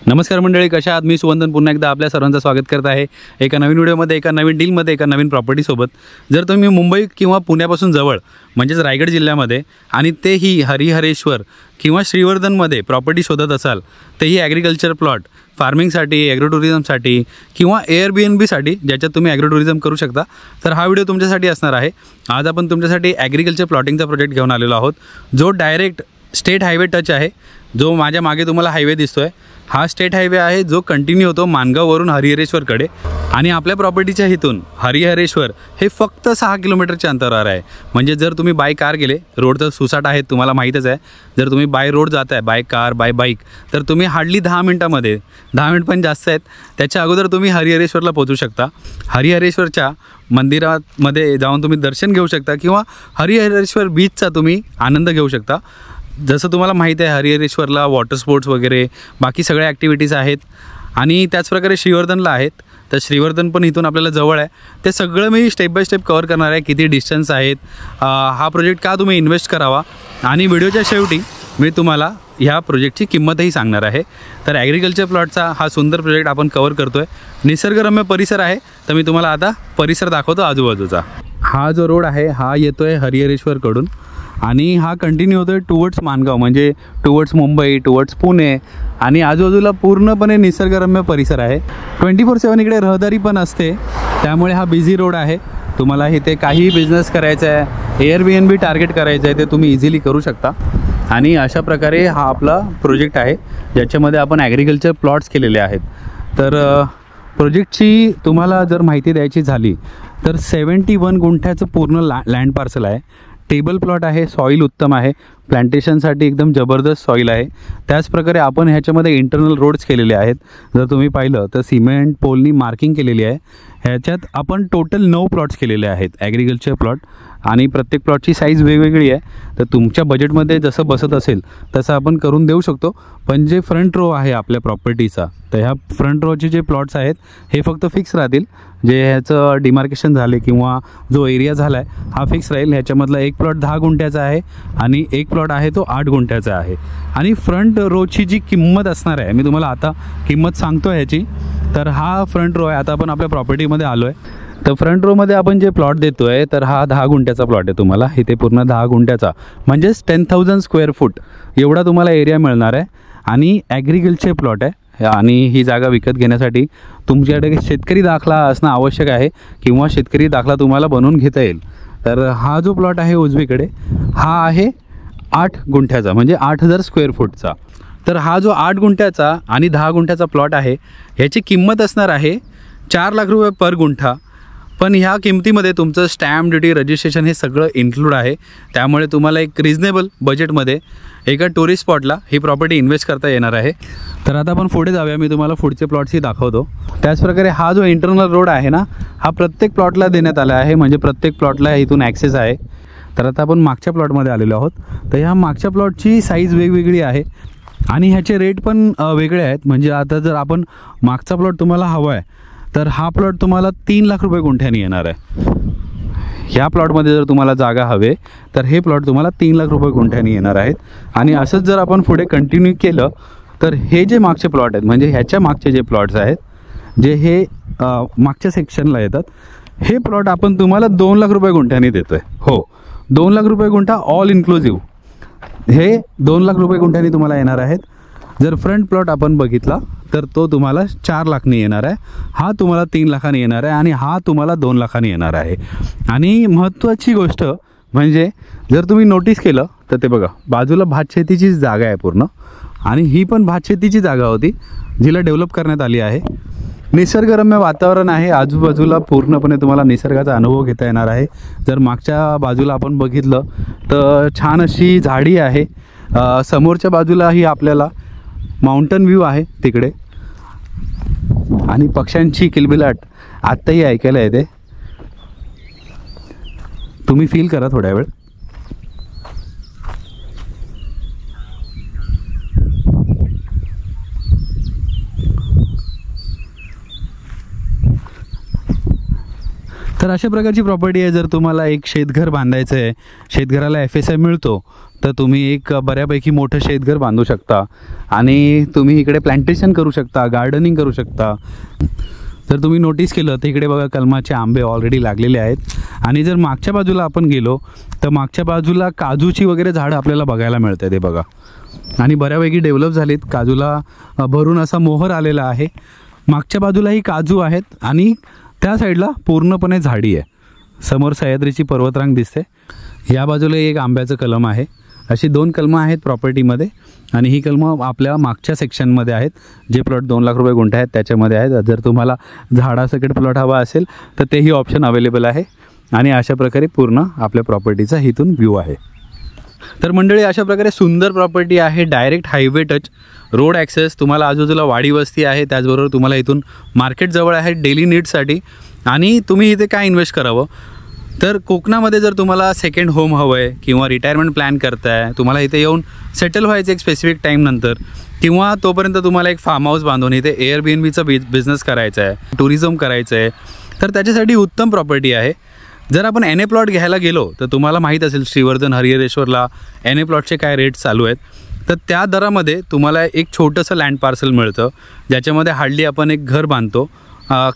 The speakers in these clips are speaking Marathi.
नमस्कार मंडळी, कशा आहात? मी सुवंदन पुन्हा एकदा आपल्या सर्वांचं स्वागत करत आहे एका नवीन व्हिडिओमध्ये, एका नवीन डीलमध्ये, एका नवीन प्रॉपर्टीसोबत. जर तुम्ही मुंबई किंवा पुण्यापासून जवळ म्हणजेच रायगड जिल्ह्यामध्ये आणि तेही हरिहरेश्वर किंवा श्रीवर्धनमध्ये प्रॉपर्टी शोधत असाल, तेही ॲग्रिकल्चर प्लॉट फार्मिंगसाठी, ॲग्रो टुरिझमसाठी किंवा एअरबीएनबीसाठी ज्याच्यात तुम्ही ॲग्रो टुरिझम करू शकता, तर हा व्हिडिओ तुमच्यासाठी असणार आहे. आज आपण तुमच्यासाठी ॲग्रिकल्चर प्लॉटिंगचा प्रोजेक्ट घेऊन आलेलो आहोत, जो डायरेक्ट स्टेट हायवे टच आहे. जो माझ्या मागे तुम्हाला हायवे दिसतो आहे, हा स्टेट हायवे आहे जो कंटिन्यू होतो माणगाववरून हरिहरेश्वरकडे. आणि आपल्या प्रॉपर्टीच्या इथून हरिहरेश्वर हे फक्त 6 किलोमीटरच्या अंतरावर आहे. म्हणजे जर तुम्ही बाय कार गेले, रोड तर सुसाट आहेत तुम्हाला माहीतच आहे, जर तुम्ही बाय रोड जात आहे, बाय कार बाय बाईक, तर तुम्ही हार्डली 10 मिनटामध्ये, 10 मिनिट पण जास्त आहेत, त्याच्या अगोदर तुम्ही हरिहरेश्वरला पोहोचू शकता. हरिहरेश्वरच्या मंदिरामध्ये जाऊन तुम्ही दर्शन घेऊ शकता किंवा हरिहरेश्वर बीचचा तुम्ही आनंद घेऊ शकता. जसं तुम्हाला माहीत आहे, हरिहरेश्वरला वॉटर स्पोर्ट्स वगैरे बाकी सगळ्या ॲक्टिव्हिटीज आहेत. आणि त्याचप्रकारे श्रीवर्धनला आहेत, तर श्रीवर्धन पण इथून आपल्याला जवळ आहे. ते सगळं मी स्टेप बाय स्टेप कवर करणार आहे, किती डिस्टन्स आहेत, हा प्रोजेक्ट का तुम्ही इन्व्हेस्ट करावा, आणि व्हिडिओच्या शेवटी मी तुम्हाला ह्या प्रोजेक्टची किंमतही सांगणार आहे. तर ॲग्रिकल्चर प्लॉटचा हा सुंदर प्रोजेक्ट आपण कवर करतो आहे. निसर्गरम्य परिसर आहे, तर मी तुम्हाला आता परिसर दाखवतो आजूबाजूचा. हा जो रोड आहे हा येतो आहे हरिहरेश्वरकडून आणि हा कंटिन्यू होतो आहे टुवर्ड्स माणगाव, म्हणजे टुवर्ड्स मुंबई, टुवर्ड्स पुणे, आणि आजूबाजूला पूर्णपणे निसर्गरम्य परिसर आहे. 24/7 इकडे रहदारी पण असते, त्यामुळे हा बिझी रोड आहे. तुम्हाला इथे काहीही बिझनेस करायचा आहे, एअरबीएनबी टार्गेट करायचं आहे, ते तुम्ही इझिली करू शकता. आणि अशा प्रकारे हा आपला प्रोजेक्ट आहे, ज्याच्यामध्ये आपण ॲग्रिकल्चर प्लॉट्स केलेले आहेत. तर प्रोजेक्टची तुम्हाला जर माहिती द्यायची झाली तर 71 गुंठ्याचं पूर्ण लँड पार्सल आहे. टेबल प्लॉट आहे, सॉईल उत्तम आहे, प्लांटेशनसाठी एकदम जबरदस्त सॉईल आहे. त्याचप्रकारे आपण ह्याच्यामध्ये इंटरनल रोड्स केलेले आहेत. जर तुम्ही पाहिलं तर सिमेंट पोलनी मार्किंग केलेली आहे. ह्याच्यात आपण टोटल 9 प्लॉट्स केलेले आहेत ॲग्रिकल्चर प्लॉट, आणि प्रत्येक प्लॉटची साईज वेगवेगळी आहे. तर तुमच्या बजेटमध्ये जसं बसत असेल तसं आपण करून देऊ शकतो. पण जे फ्रंट रो आहे आपल्या प्रॉपर्टीचा, तर ह्या फ्रंट रोचे जे प्लॉट्स आहेत हे फक्त फिक्स राहतील. जे ह्याचं डिमार्केशन झाले किंवा जो एरिया झाला आहे हा फिक्स राहील. ह्याच्यामधला एक प्लॉट 10 गुंठ्याचा आहे आणि एक प्लॉट आहे तो 8 गुंठ्याचा आहे. आणि फ्रंट रोची जी किंमत असणार आहे, मी तुम्हाला आता किंमत सांगतो ह्याची. तर हा फ्रंट रो आहे. आता आपण आपल्या प्रॉपर्टीमध्ये आलो आहे, तर फ्रंट रोमध्ये आपण जे प्लॉट देतो आहे, तर हा 10 गुंठ्याचा प्लॉट आहे. तुम्हाला इथे पूर्ण 10 गुंठ्याचा म्हणजेच 10,000 स्क्वेअर फूट एवढा तुम्हाला एरिया मिळणार आहे. आणि ॲग्रिकल्चर प्लॉट आहे. आणि ही जागा विकत घेण्यासाठी तुमच्याकडे शेतकरी दाखला असणं आवश्यक आहे किंवा शेतकरी दाखला तुम्हाला बनवून घेता येईल. तर हा जो प्लॉट आहे उजवीकडे, हा आहे 8 गुंठ्याचा, म्हणजे 8,000 स्क्वेअर फूटचा. तर हा जो 8 गुंठ्याचा आणि 10 गुंठ्याचा प्लॉट आहे, ह्याची किंमत असणार आहे 4 लाख रुपये पर गुंठा. पण ह्या किमतीमध्ये तुमचं स्टॅम्प ड्युटी, रजिस्ट्रेशन हे सगळं इन्क्लूड आहे. त्यामुळे तुम्हाला एक रिजनेबल बजेटमध्ये एका टुरिस्ट स्पॉटला ही प्रॉपर्टी इन्व्हेस्ट करता येणार आहे. तर आता आपण पुढे जाऊया, मी तुम्हाला पुढचे प्लॉट्सही दाखवतो. त्याचप्रकारे हा जो इंटरनल रोड आहे ना, हा प्रत्येक प्लॉटला देण्यात आला आहे, म्हणजे प्रत्येक प्लॉटला इथून ॲक्सेस आहे. तर आता आपण मागच्या प्लॉटमध्ये आलेलो आहोत. तर ह्या मागच्या प्लॉटची साईज वेगवेगळी आहे आणि ह्याचे रेट पण वेगळे आहेत. म्हणजे आता जर आपण मागचा प्लॉट तुम्हाला हवा आहे, तर हा प्लॉट तुम्हाला 3 लाख रुपये गुंठ्याने येणार आहे. ह्या प्लॉटमध्ये जर तुम्हाला जागा हवे तर हे प्लॉट तुम्हाला 3 लाख रुपये गुंठ्याने येणार आहेत. आणि असंच जर आपण पुढे कंटिन्यू केलं तर हे जे मागचे प्लॉट आहेत, म्हणजे ह्याच्या मागचे जे प्लॉट्स आहेत, जे हे मागच्या सेक्शनला येतात, हे प्लॉट आपण तुम्हाला 2 लाख रुपये गुंठ्याने देतो आहे. हो, 2 लाख रुपये गुंठा ऑल इन्क्लुझिव्ह, हे 2 लाख रुपये गुंठ्याने तुम्हाला येणार आहेत. जर फ्रंट प्लॉट आपण बघितला तर तो तुम्हाला 4 लाखांनी येणार आहे, हा तुम्हाला 3 लाखांनी येणार आहे, आणि हा तुम्हाला 2 लाखांनी येणार आहे. आणि महत्त्वाची गोष्ट म्हणजे जर तुम्ही नोटीस केलं तर ते बघा, बाजूला भातशेतीची जागा आहे पूर्ण, आणि ही पण भातशेतीची जागा होती जिला डेव्हलप करण्यात आली आहे. निसर्गरम्य वातावरण आहे, आजूबाजूला पूर्णपणे तुम्हाला निसर्गाचा अनुभव घेता येणार आहे. जर मागच्या बाजूला आपण बघितलं तर छान अशी झाडी आहे. समोरच्या बाजूलाही आपल्याला माउंटन व्ह्यू आहे तिकडे, आणि पक्ष्यांची किलबिलाट आत्ताही ऐकायला येते. तुम्ही फील करा थोड्या वेळ. तर तर अशा प्रकारची प्रॉपर्टी आहे. जर तुम्हाला एक शेतघर बांधायचं आहे, शेतघराला FSI मिळतो, तर तुम्ही एक बऱ्यापैकी मोठं शेतघर बांधू शकता आणि तुम्ही इकडे प्लांटेशन करू शकता, गार्डनिंग करू शकता. जर तुम्ही नोटीस केलं तर इकडे बघा कलमाचे आंबे ऑलरेडी लागलेले आहेत. आणि जर मागच्या बाजूला आपण गेलो तर मागच्या बाजूला काजूची वगैरे झाडं आपल्याला बघायला मिळते ते बघा. आणि बऱ्यापैकी डेव्हलप झालीत. काजूला भरून असा मोहर आलेला आहे. मागच्या बाजूलाही काजू आहेत आणि त्या साईडला पूर्णपणे झाडी आहे. समोर सह्याद्रीची पर्वतरांग दिसते. या बाजूला एक आंब्याचं कलम आहे. अशी 2 कलमं आहेत प्रॉपर्टीमध्ये आणि ही कलमं आपल्या मागच्या सेक्शनमध्ये आहेत. जे प्लॉट 2 लाख रुपये गुंठे आहेत त्याच्यामध्ये आहेत. जर तुम्हाला झाडासकट प्लॉट हवा असेल तर तेही ऑप्शन अवेलेबल आहे. आणि अशा प्रकारे पूर्ण आपल्या प्रॉपर्टीचा इथून व्ह्यू आहे. तर मंडळी अशा प्रकारे सुंदर प्रॉपर्टी आहे. Direct highway touch, road access, तुम्हाला आजूबाजूला वाडी वस्ती आहे. त्याचबरोबर तुम्हाला इथून मार्केट जवळ आहे डेली नीड्ससाठी. आणि तुम्ही इथे काय इन्व्हेस्ट करावं तर कोकणामध्ये जर तुम्हाला सेकंड होम हवं आहे किंवा रिटायरमेंट प्लॅन करताय, तुम्हाला इथे येऊन सेटल व्हायचं एक स्पेसिफिक टाईमनंतर, किंवा तोपर्यंत तुम्हाला एक फार्म हाऊस बांधून इथे Airbnbचा बिझनेस करायचा आहे, टुरिझम करायचं आहे, तर त्याच्यासाठी उत्तम प्रॉपर्टी आहे. जर आपण NA प्लॉट घ्यायला गेलो तर तुम्हाला माहीत असेल श्रीवर्धन हरिहरेश्वरला NA प्लॉटचे काय रेट्स चालू आहेत. तर त्या दरामध्ये तुम्हाला एक छोटंसं लँड पार्सल मिळतं ज्याच्यामध्ये हार्डली आपण एक घर बांधतो,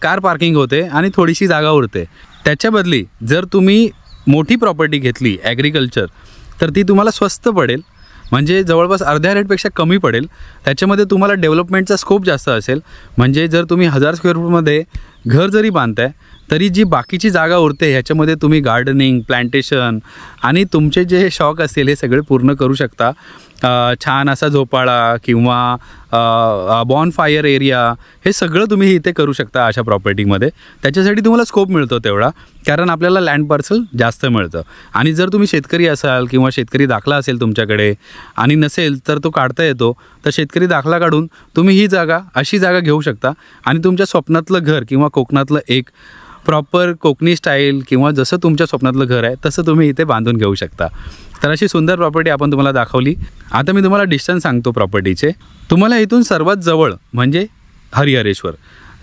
कार पार्किंग होते आणि थोडीशी जागा उरते. त्याच्या बदली जर तुम्ही मोठी प्रॉपर्टी घेतली ॲग्रिकल्चर तर ती तुम्हाला स्वस्त पडेल, म्हणजे जवळपास अर्ध्या रेटपेक्षा कमी पडेल. त्याच्यामध्ये तुम्हाला डेव्हलपमेंटचा स्कोप जास्त असेल. म्हणजे जर तुम्ही 1000 स्क्वेअर फूटमध्ये घर जरी बांधताय तरी जी बाकीची जागा उरते ह्याच्यामध्ये तुम्ही गार्डनिंग, प्लांटेशन आणि तुमचे जे शौक असतील हे सगळे पूर्ण करू शकता. छान असा झोपाळा किंवा बॉनफायर एरिया हे सगळं तुम्ही इथे करू शकता अशा प्रॉपर्टीमध्ये. त्याच्यासाठी तुम्हाला स्कोप मिळतो तेवढा, कारण आपल्याला लँड पार्सल जास्त मिळतं. आणि जर तुम्ही शेतकरी असाल किंवा शेतकरी दाखला असेल तुमच्याकडे आणि नसेल तर तो काढता येतो, तर शेतकरी दाखला काढून तुम्ही ही जागा अशी जागा घेऊ शकता आणि तुमच्या स्वप्नातलं घर किंवा कोकणातलं एक प्रॉपर कोकणी स्टाईल किंवा जसं तुमच्या स्वप्नातलं घर आहे तसं तुम्ही इथे बांधून घेऊ शकता. तर अशी सुंदर प्रॉपर्टी आपण तुम्हाला दाखवली. आता मी तुम्हाला डिस्टन्स सांगतो प्रॉपर्टीचे. तुम्हाला इथून सर्वात जवळ म्हणजे हरिहरेश्वर.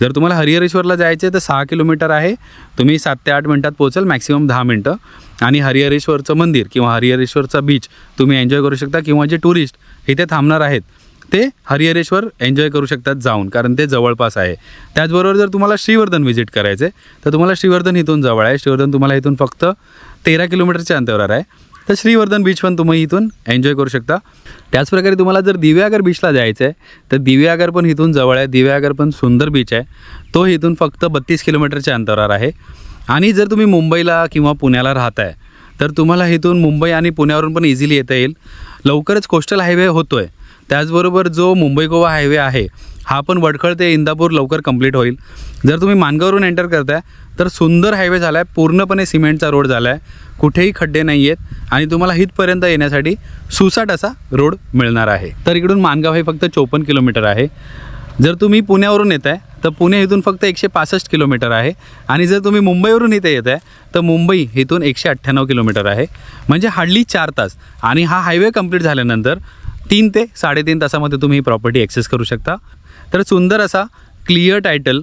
जर तुम्हाला हरिहरेश्वरला जायचे तर 6 किलोमीटर आहे. तुम्ही 7 ते 8 मिनटात पोहोचाल, मॅक्सिमम 10 मिनटं. आणि हरिहरेश्वरचं मंदिर किंवा हरिहरेश्वरचा बीच तुम्ही एन्जॉय करू शकता, किंवा जे टुरिस्ट इथे थांबणार आहेत ते हरिहरेश्वर एन्जॉय करू शकतात जाऊन, कारण ते जवळपास आहे. त्याचबरोबर जर तुम्हाला श्रीवर्धन व्हिजिट करायचे तर तुम्हाला श्रीवर्धन इथून जवळ आहे. श्रीवर्धन तुम्हाला इथून फक्त 13 किलोमीटरच्या अंतरावर आहे. तर श्रीवर्धन बीच पण तुम्ही इथून एन्जॉय करू शकता. त्याचप्रकारे तुम्हाला जर दिव्यागर बीचला जायचं आहे तर दिव्यागर पण इथून जवळ आहे. दिव्यागर पण सुंदर बीच आहे. तो इथून फक्त 32 किलोमीटरच्या अंतरावर आहे. आणि जर तुम्ही मुंबईला किंवा पुण्याला राहताय तर तुम्हाला इथून मुंबई आणि पुण्यावरून पण इझिली येता येईल. लवकरच कोस्टल हायवे होतो आहे. त्याचबरोबर जो मुंबई गोवा हायवे आहे हा पण वडखळ ते इंदापूर लवकर कंप्लीट होईल. जर तुम्ही मानगावरून एंटर करताय तर सुंदर हायवे झाला आहे, पूर्णपणे सिमेंटचा रोड झाला आहे, कुठेही खड्डे नाही आहेत आणि तुम्हाला इथपर्यंत येण्यासाठी सुसाट असा रोड मिळणार आहे. तर इकडून मानगाव हे फक्त 54 किलोमीटर आहे. जर तुम्ही पुण्यावरून येत आहे तर पुणे इथून फक्त 165 किलोमीटर आहे. आणि जर तुम्ही मुंबईवरून इथे येत आहे तर मुंबई इथून 198 किलोमीटर आहे, म्हणजे हार्डली 4 तास. आणि हा हायवे कंप्लीट झाल्यानंतर 3 ते 3.5 तासामध्ये तुम्ही ही प्रॉपर्टी ॲक्सेस करू शकता. तर सुंदर असा क्लिअर टायटल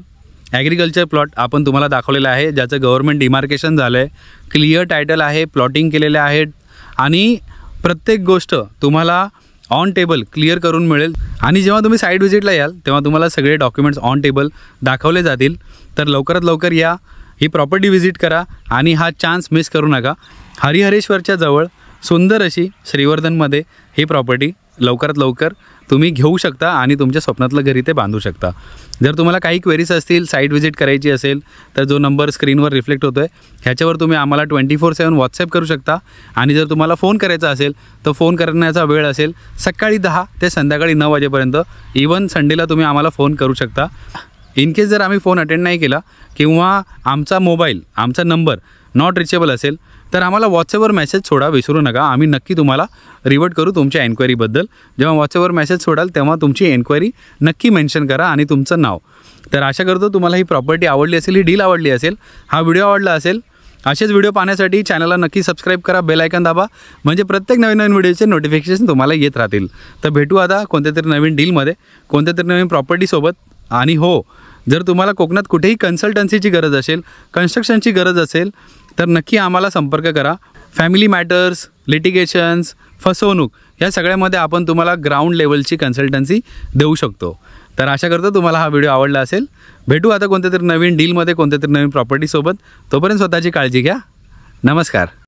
ॲग्रिकल्चर प्लॉट आपण तुम्हाला दाखवलेला आहे, ज्याचं गव्हर्नमेंट डिमार्केशन झालं आहे, क्लिअर टायटल आहे, प्लॉटिंग केलेले आहेत आणि प्रत्येक गोष्ट तुम्हाला ऑन टेबल क्लिअर करून मिळेल. आणि जेव्हा तुम्ही साईट व्हिजिटला याल तेव्हा तुम्हाला सगळे डॉक्युमेंट्स ऑन टेबल दाखवले जातील. तर लवकरात लवकर या, ही प्रॉपर्टी व्हिजिट करा आणि हा चान्स मिस करू नका. हरिहरेश्वरच्या जवळ सुंदर अशी श्रीवर्धनमध्ये ही प्रॉपर्टी लवकरात लवकर तुम्ही घेऊ शकता आणि तुमच्या स्वप्नातलं घरी ते बांधू शकता. जर तुम्हाला काही क्वेरीज असतील, साईट व्हिजिट करायची असेल तर जो नंबर स्क्रीनवर रिफ्लेक्ट होतो आहे ह्याच्यावर तुम्ही आम्हाला 24/7 व्हॉट्सॲप करू शकता. आणि जर तुम्हाला फोन करायचा असेल तर फोन करण्याचा वेळ असेल सकाळी 10 ते संध्याकाळी 9 वाजेपर्यंत. इवन संडेला तुम्ही आम्हाला फोन करू शकता. इन केस जर आम्ही फोन अटेंड नाही केला किंवा आमचा मोबाईल, आमचा नंबर नॉट रिचेबल असेल तर आम्हाला व्हॉट्सअपवर मेसेज सोडा, विसरू नका. आम्ही नक्की तुम्हाला रिवर्ट करू तुमच्या एन्क्वायरीबद्दल. जेव्हा व्हॉट्सअपवर मेसेज सोडाल तेव्हा तुमची एन्क्वायरी नक्की मेन्शन करा आणि तुमचं नाव. तर आशा करतो तुम्हाला ही प्रॉपर्टी आवडली असेल, ही डील आवडली असेल, हा व्हिडिओ आवडला असेल. असेच व्हिडिओ पाहण्यासाठी चॅनलला नक्की सबस्क्राईब करा, बेल आयकॉन दाबा, म्हणजे प्रत्येक नवीन नवीन व्हिडिओचे नोटिफिकेशन तुम्हाला येत राहतील. तर भेटू आता कोणत्या तरी नवीन डीलमध्ये, कोणत्या तरी नवीन प्रॉपर्टीसोबत. आणि हो, जर तुम्हाला कोकणात कुठेही कन्सल्टन्सीची गरज असेल, कन्स्ट्रक्शनची गरज असेल तर नक्की आम्हाला संपर्क करा. फॅमिली मॅटर्स, लिटिगेशन्स, फसवणूक या सगळ्यामध्ये आपण तुम्हाला ग्राउंड लेवलची कन्सल्टन्सी देऊ शकतो. तर आशा करतो तुम्हाला हा व्हिडिओ आवडला असेल. भेटू आता कोणत्या तरी नवीन डीलमध्ये, कोणत्या तरी नवीन प्रॉपर्टीसोबत. तोपर्यंत स्वतःची काळजी घ्या. नमस्कार.